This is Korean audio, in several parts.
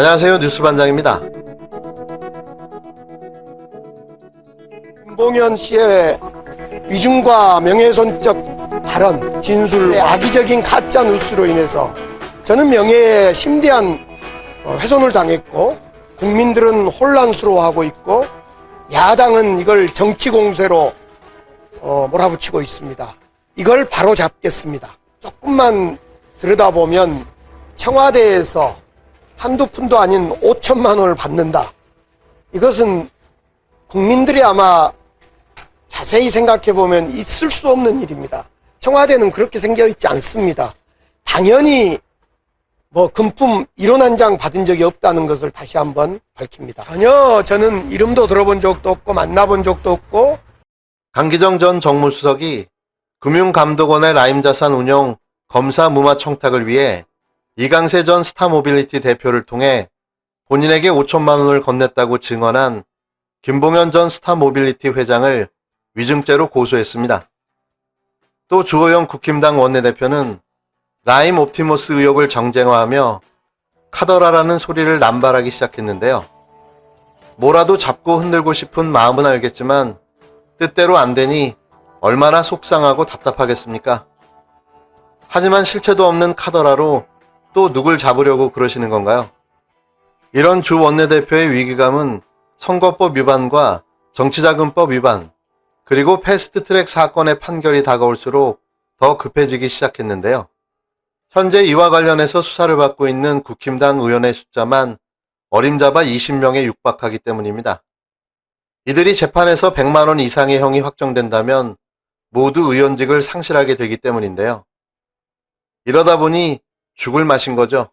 안녕하세요. 뉴스반장입니다. 김봉현 씨의 위증과 명예훼손적 발언, 진술, 악의적인 가짜 뉴스로 인해서 저는 명예에 심대한 훼손을 당했고, 국민들은 혼란스러워하고 있고, 야당은 이걸 정치 공세로 몰아붙이고 있습니다. 이걸 바로 잡겠습니다. 조금만 들여다보면 청와대에서 한두 푼도 아닌 5천만 원을 받는다. 이것은 국민들이 아마 자세히 생각해 보면 있을 수 없는 일입니다. 청와대는 그렇게 생겨 있지 않습니다. 당연히 금품 1원 한 장 받은 적이 없다는 것을 다시 한번 밝힙니다. 전혀 저는 이름도 들어본 적도 없고 만나본 적도 없고. 강기정 전 정무수석이 금융감독원의 라임자산 운용 검사 무마 청탁을 위해 이강세 전 스타모빌리티 대표를 통해 본인에게 5천만 원을 건넸다고 증언한 김봉현 전 스타모빌리티 회장을 위증죄로 고소했습니다. 또 주호영 국힘당 원내대표는 라임 옵티머스 의혹을 정쟁화하며 카더라라는 소리를 남발하기 시작했는데요. 뭐라도 잡고 흔들고 싶은 마음은 알겠지만 뜻대로 안 되니 얼마나 속상하고 답답하겠습니까? 하지만 실체도 없는 카더라로 또 누굴 잡으려고 그러시는 건가요? 이런 주 원내대표의 위기감은 선거법 위반과 정치자금법 위반, 그리고 패스트트랙 사건의 판결이 다가올수록 더 급해지기 시작했는데요. 현재 이와 관련해서 수사를 받고 있는 국힘당 의원의 숫자만 어림잡아 20명에 육박하기 때문입니다. 이들이 재판에서 100만 원 이상의 형이 확정된다면 모두 의원직을 상실하게 되기 때문인데요. 이러다 보니 죽을 맛인 거죠.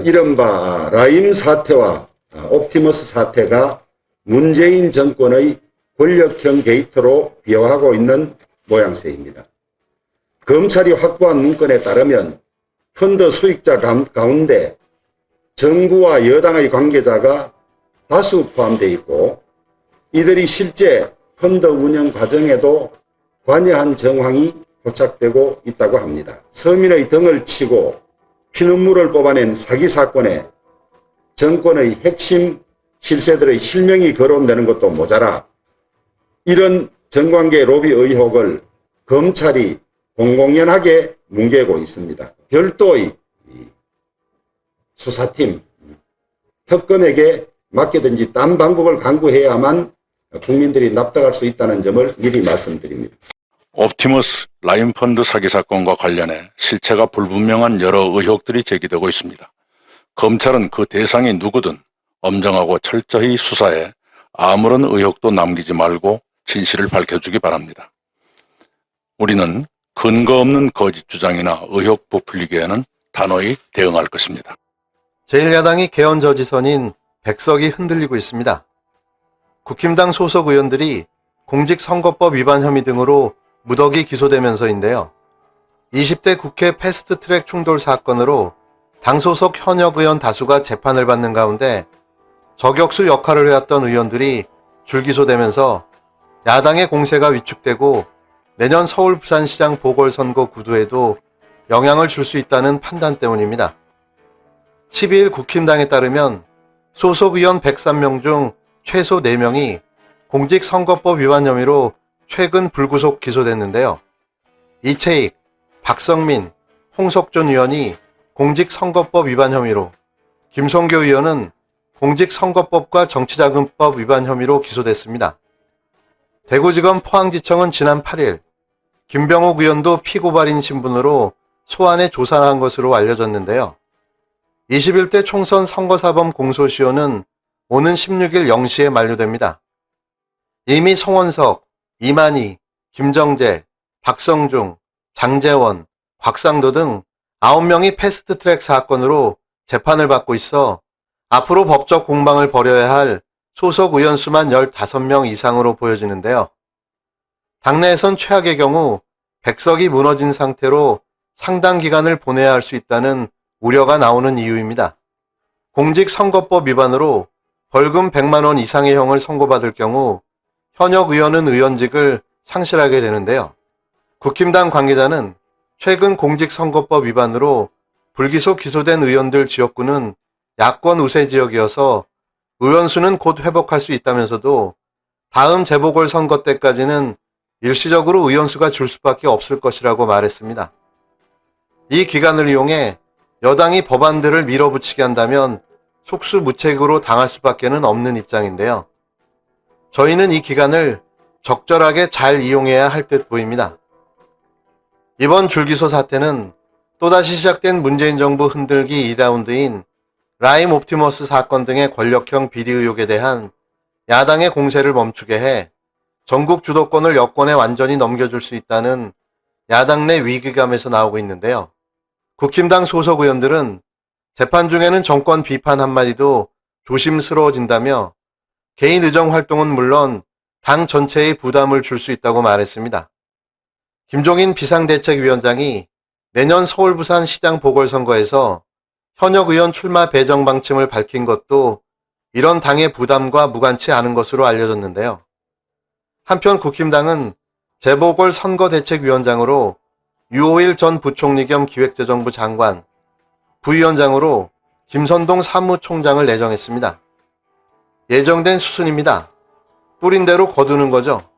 이른바 라임 사태와 옵티머스 사태가 문재인 정권의 권력형 게이트로 비화하고 있는 모양새입니다. 검찰이 확보한 문건에 따르면 펀드 수익자 가운데 정부와 여당의 관계자가 다수 포함되어 있고, 이들이 실제 펀드 운영 과정에도 관여한 정황이 포착되고 있다고 합니다. 서민의 등을 치고 피눈물을 뽑아낸 사기 사건에 정권의 핵심 실세들의 실명이 거론되는 것도 모자라 이런 정관계 로비 의혹을 검찰이 공공연하게 뭉개고 있습니다. 별도의 수사팀, 특검에게 맡기든지 딴 방법을 강구해야만 국민들이 납득할 수 있다는 점을 미리 말씀드립니다. 옵티머스 라임펀드 사기 사건과 관련해 실체가 불분명한 여러 의혹들이 제기되고 있습니다. 검찰은 그 대상이 누구든 엄정하고 철저히 수사해 아무런 의혹도 남기지 말고 진실을 밝혀주기 바랍니다. 우리는 근거 없는 거짓 주장이나 의혹 부풀리기에는 단호히 대응할 것입니다. 제1야당이 개헌저지선인 백석이 흔들리고 있습니다. 국힘당 소속 의원들이 공직선거법 위반 혐의 등으로 무더기 기소되면서인데요. 20대 국회 패스트트랙 충돌 사건으로 당 소속 현역 의원 다수가 재판을 받는 가운데 저격수 역할을 해왔던 의원들이 줄기소되면서 야당의 공세가 위축되고 내년 서울 부산시장 보궐선거 구도에도 영향을 줄 수 있다는 판단 때문입니다. 12일 국힘당에 따르면 소속 의원 103명 중 최소 4명이 공직선거법 위반 혐의로 최근 불구속 기소됐는데요. 이채익, 박성민, 홍석준 의원이 공직선거법 위반 혐의로, 김성교 의원은 공직선거법과 정치자금법 위반 혐의로 기소됐습니다. 대구지검 포항지청은 지난 8일 김병욱 의원도 피고발인 신분으로 소환해 조사한 것으로 알려졌는데요. 21대 총선 선거사범 공소시효는 오는 16일 0시에 만료됩니다. 이미 송원석, 이만희, 김정재, 박성중, 장재원, 곽상도 등 9명이 패스트트랙 사건으로 재판을 받고 있어 앞으로 법적 공방을 벌여야 할 소속 의원 수만 15명 이상으로 보여지는데요. 당내에선 최악의 경우 백석이 무너진 상태로 상당 기간을 보내야 할 수 있다는 우려가 나오는 이유입니다. 공직선거법 위반으로 벌금 100만 원 이상의 형을 선고받을 경우 현역 의원은 의원직을 상실하게 되는데요. 국힘당 관계자는 최근 공직선거법 위반으로 불기소 기소된 의원들 지역구는 야권 우세 지역이어서 의원수는 곧 회복할 수 있다면서도 다음 재보궐선거 때까지는 일시적으로 의원수가 줄 수밖에 없을 것이라고 말했습니다. 이 기간을 이용해 여당이 법안들을 밀어붙이게 한다면 속수무책으로 당할 수밖에는 없는 입장인데요. 저희는 이 기간을 적절하게 잘 이용해야 할 듯 보입니다. 이번 줄기소 사태는 또다시 시작된 문재인 정부 흔들기 2라운드인 라임 옵티머스 사건 등의 권력형 비리 의혹에 대한 야당의 공세를 멈추게 해 전국 주도권을 여권에 완전히 넘겨줄 수 있다는 야당 내 위기감에서 나오고 있는데요. 국힘당 소속 의원들은 재판 중에는 정권 비판 한마디도 조심스러워진다며 개인 의정 활동은 물론 당 전체의 부담을 줄 수 있다고 말했습니다. 김종인 비상대책위원장이 내년 서울 부산 시장 보궐선거에서 현역 의원 출마 배정 방침을 밝힌 것도 이런 당의 부담과 무관치 않은 것으로 알려졌는데요. 한편 국힘당은 재보궐 선거대책위원장으로 유호일 전 부총리 겸 기획재정부 장관, 부위원장으로 김선동 사무총장을 내정했습니다. 예정된 수순입니다. 뿌린 대로 거두는 거죠.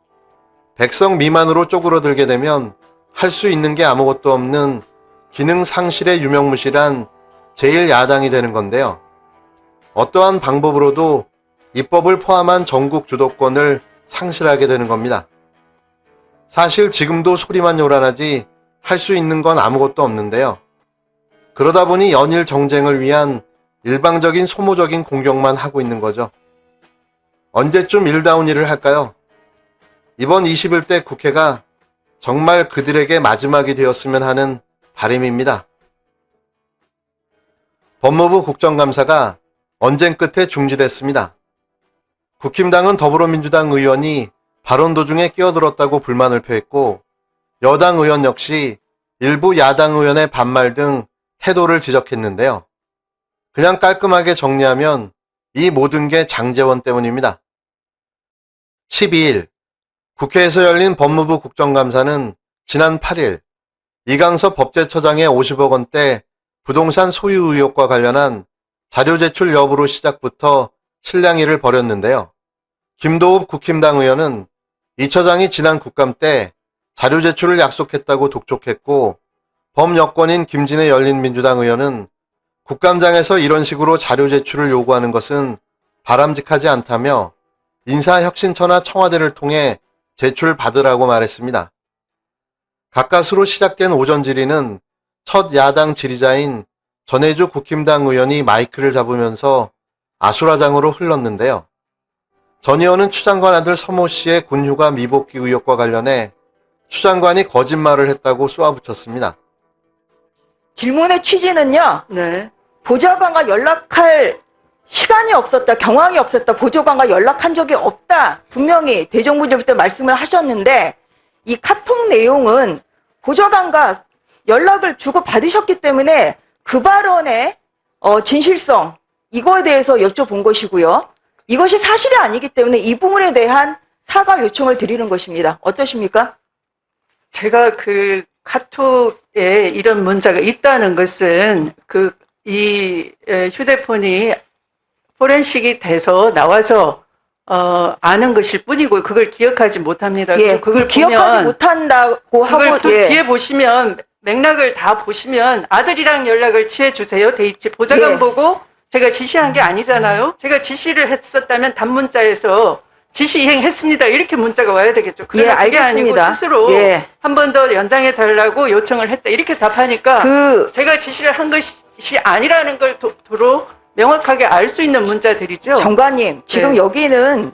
백성 미만으로 쪼그러들게 되면 할 수 있는 게 아무것도 없는 기능 상실의 유명무실한 제1야당이 되는 건데요. 어떠한 방법으로도 입법을 포함한 전국 주도권을 상실하게 되는 겁니다. 사실 지금도 소리만 요란하지 할 수 있는 건 아무것도 없는데요. 그러다 보니 연일 정쟁을 위한 일방적인 소모적인 공격만 하고 있는 거죠. 언제쯤 일다운 일을 할까요? 이번 21대 국회가 정말 그들에게 마지막이 되었으면 하는 바람입니다. 법무부 국정감사가 언쟁 끝에 중지됐습니다. 국힘당은 더불어민주당 의원이 발언 도중에 끼어들었다고 불만을 표했고 여당 의원 역시 일부 야당 의원의 반말 등 태도를 지적했는데요. 그냥 깔끔하게 정리하면 이 모든 게 장제원 때문입니다. 12일 국회에서 열린 법무부 국정감사는 지난 8일 이강섭 법제처장의 50억 원대 부동산 소유 의혹과 관련한 자료 제출 여부로 시작부터 실랑이를 벌였는데요. 김도읍 국힘당 의원은 이 처장이 지난 국감 때 자료 제출을 약속했다고 독촉했고 범여권인 김진애 열린민주당 의원은 국감장에서 이런 식으로 자료 제출을 요구하는 것은 바람직하지 않다며 인사혁신처나 청와대를 통해 제출받으라고 말했습니다. 가까스로 시작된 오전 질의는 첫 야당 질의자인 전해주 국힘당 의원이 마이크를 잡으면서 아수라장으로 흘렀는데요. 전 의원은 추 장관 아들 서모 씨의 군휴가 미복귀 의혹과 관련해 추 장관이 거짓말을 했다고 쏘아붙였습니다. 질문의 취지는요. 네. 보좌관과 연락할 시간이 없었다, 경황이 없었다, 보좌관과 연락한 적이 없다. 분명히 대정부질부터 말씀을 하셨는데 이 카톡 내용은 보좌관과 연락을 주고 받으셨기 때문에 그 발언의 진실성 이거에 대해서 여쭤본 것이고요. 이것이 사실이 아니기 때문에 이 부분에 대한 사과 요청을 드리는 것입니다. 어떠십니까? 제가 그 카톡에 이런 문자가 있다는 것은 이 휴대폰이 포렌식이 돼서 나와서 아는 것일 뿐이고 그걸 기억하지 못합니다. 예, 그걸 기억하지 보면 못한다고 그걸 하고 또 뒤에 보시면 맥락을 다 보시면 아들이랑 연락을 취해 주세요 돼 있지 보좌관 예. 보고 제가 지시한 게 아니잖아요. 제가 지시를 했었다면 단문자에서 지시 이행했습니다. 이렇게 문자가 와야 되겠죠. 그러나 그게 아니고 알겠습니다. 스스로 예. 한 번 더 연장해 달라고 요청을 했다. 이렇게 답하니까 제가 지시를 한 것이 아니라는 걸 도로 명확하게 알 수 있는 문자들이죠. 장관님, 지금 네. 여기는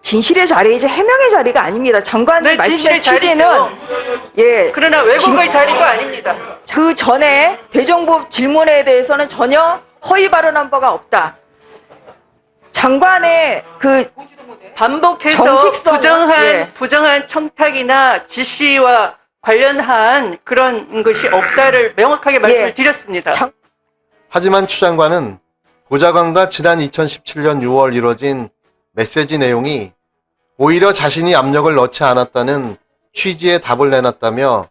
진실의 자리이지 해명의 자리가 아닙니다. 장관님 네, 말씀의 진실의 취지는 자리죠. 예, 그러나 왜곡의 자리도 아닙니다. 그 전에 대정부 질문에 대해서는 전혀 허위 발언한 바가 없다. 장관의 반복해서 정식성은, 예. 부정한 청탁이나 지시와 관련한 그런 것이 없다를 명확하게 말씀을 예. 드렸습니다. 하지만 추 장관은 보좌관과 지난 2017년 6월 이뤄진 메시지 내용이 오히려 자신이 압력을 넣지 않았다는 취지의 답을 내놨다며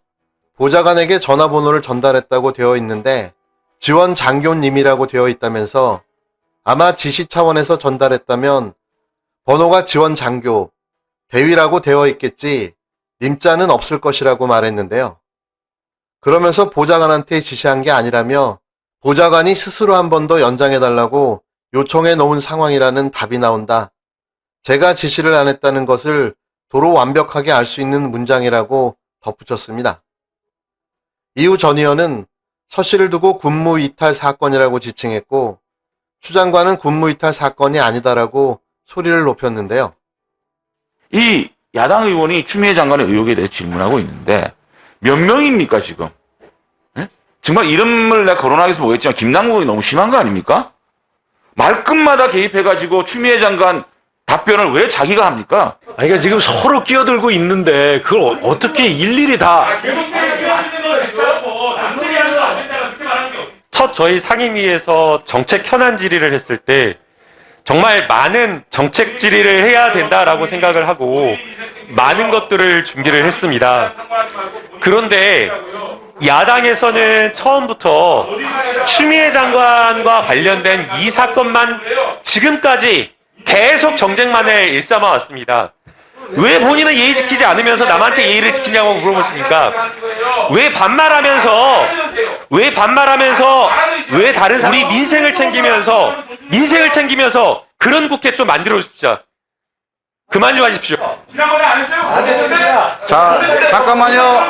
보좌관에게 전화번호를 전달했다고 되어 있는데 지원 장교님이라고 되어 있다면서 아마 지시 차원에서 전달했다면 번호가 지원 장교, 대위라고 되어 있겠지 님자는 없을 것이라고 말했는데요. 그러면서 보좌관한테 지시한 게 아니라며 보좌관이 스스로 한 번 더 연장해달라고 요청해 놓은 상황이라는 답이 나온다. 제가 지시를 안 했다는 것을 도로 완벽하게 알 수 있는 문장이라고 덧붙였습니다. 이후 전 의원은 서씨를 두고 군무 이탈 사건이라고 지칭했고 추 장관은 군무 이탈 사건이 아니다라고 소리를 높였는데요. 이 야당 의원이 추미애 장관의 의혹에 대해 질문하고 있는데 몇 명입니까 지금? 예? 정말 이름을 내가 거론하기 위해서 보겠지만 김남국이 너무 심한 거 아닙니까? 말끝마다 개입해가지고 추미애 장관 답변을 왜 자기가 합니까? 그러니까 지금 서로 끼어들고 있는데 그걸 어떻게 일일이 다 첫 저희 상임위에서 정책 현안 질의를 했을 때 정말 많은 정책 질의를 해야 된다라고 생각을 하고 많은 것들을 준비를 했습니다. 그런데 야당에서는 처음부터 추미애 장관과 관련된 이 사건만 지금까지 계속 정쟁만을 일삼아 왔습니다. 왜 본인은 예의 지키지 않으면서 남한테 예의를 지키냐고 물어보십니까? 왜 반말하면서 왜 다른 사람 우리 민생을 챙기면서 그런 국회 좀 만들어 주십시오. 그만 좀 하십시오. 지난번에 안 했어요? 안 했는데? 자, 잠깐만요.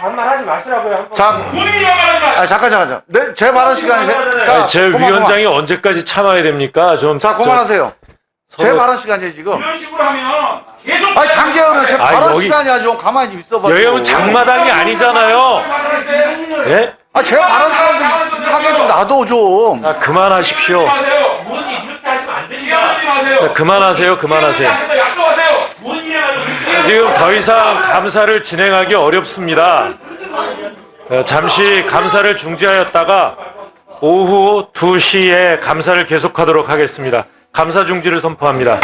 반말하지 마시라고요. 자, 본인이 말하지 마. 잠깐. 네, 제 발언 시간이 자, 제 위원장이 언제까지 참아야 됩니까? 좀 자, 그만하세요. 제 서로- 발언 시간이에요, 지금. 이런 식으로 하면 계속 장재현은 제 발언 여기- 시간이야, 좀 가만히 좀 있어봐. 여형은 장마당이 아니잖아요. 예? 제 발언 시간 좀 하게 좀 놔둬, 좀. 그만하십시오. 마세요. 뭔 이렇게 하시면 안 됩니다. 이해하지 마세요. 그만하세요. 약속하세요. 지금 더 이상 감사를 진행하기 어렵습니다. 잠시 감사를 중지하였다가 오후 2시에 감사를 계속하도록 하겠습니다. 감사 중지를 선포합니다.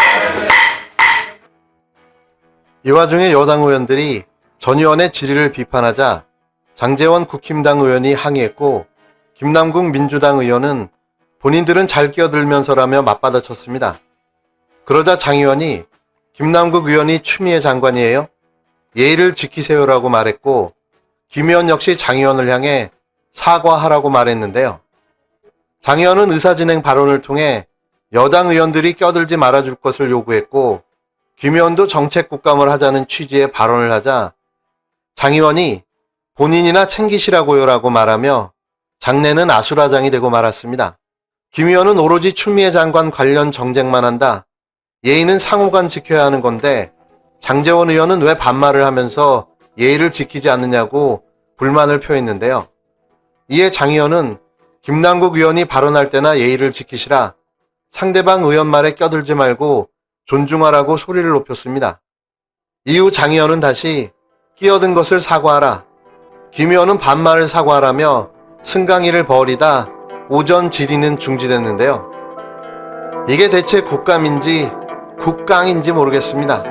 이 와중에 여당 의원들이 전 의원의 질의를 비판하자 장제원 국힘당 의원이 항의했고 김남국 민주당 의원은 본인들은 잘 끼어들면서라며 맞받아쳤습니다. 그러자 장 의원이 김남국 의원이 추미애 장관이에요? 예의를 지키세요라고 말했고 김 의원 역시 장 의원을 향해 사과하라고 말했는데요. 장 의원은 의사진행 발언을 통해 여당 의원들이 껴들지 말아줄 것을 요구했고 김 의원도 정책 국감을 하자는 취지의 발언을 하자 장 의원이 본인이나 챙기시라고요라고 말하며 장내는 아수라장이 되고 말았습니다. 김 의원은 오로지 추미애 장관 관련 정쟁만 한다. 예의는 상호간 지켜야 하는 건데 장제원 의원은 왜 반말을 하면서 예의를 지키지 않느냐고 불만을 표했는데요. 이에 장 의원은 김남국 의원이 발언할 때나 예의를 지키시라. 상대방 의원 말에 껴들지 말고 존중하라고 소리를 높였습니다. 이후 장 의원은 다시 끼어든 것을 사과하라. 김 의원은 반말을 사과하라며 승강이를 벌이다 오전 질의는 중지됐는데요. 이게 대체 국감인지 국강인지 모르겠습니다.